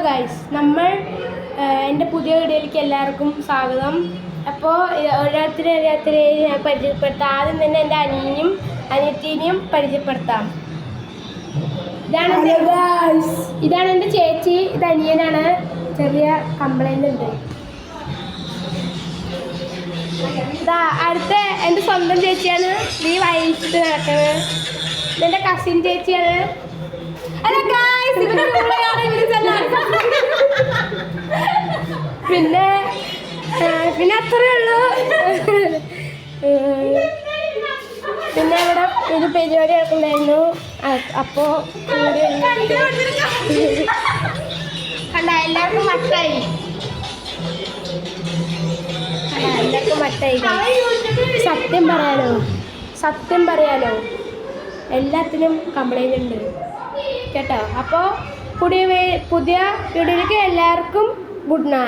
Guys, നമ്മൾ എൻ്റെ പുതിയ വീഡിയോയിലേക്ക് എല്ലാവർക്കും സ്വാഗതം. അപ്പോൾ ഓരോരുത്തരെ പരിചയപ്പെടുത്താം. ആദ്യം തന്നെ എൻ്റെ അനിയനും അനിയത്തിനെയും പരിചയപ്പെടുത്താം. ഇതാണ് എൻ്റെ ചേച്ചി, ഇത് അനിയനാണ്. ചെറിയ കംപ്ലൈൻ്റ് ഉണ്ട്. അടുത്ത എൻ്റെ സ്വന്തം ചേച്ചിയാണ്, ഈ വയസ്സിട്ട് നടക്കുന്നത്. ഇതെൻ്റെ കസിൻ ചേച്ചിയാണ്. പിന്നെ അത്രയേ ഉള്ളൂ. പിന്നെ ഇവിടെ ഒരു പരിപാടി നടക്കുന്നുണ്ടായിരുന്നു. അപ്പോൾ കണ്ട എല്ലാവർക്കും മട്ടായി. സത്യം പറയാലോ എല്ലാത്തിനും കംപ്ലൈൻ്റ് ഉണ്ട് കേട്ടോ. അപ്പോൾ പുതിയ വീഡിയോയിലേക്ക് എല്ലാവർക്കും ഗുഡ് നൈറ്റ്.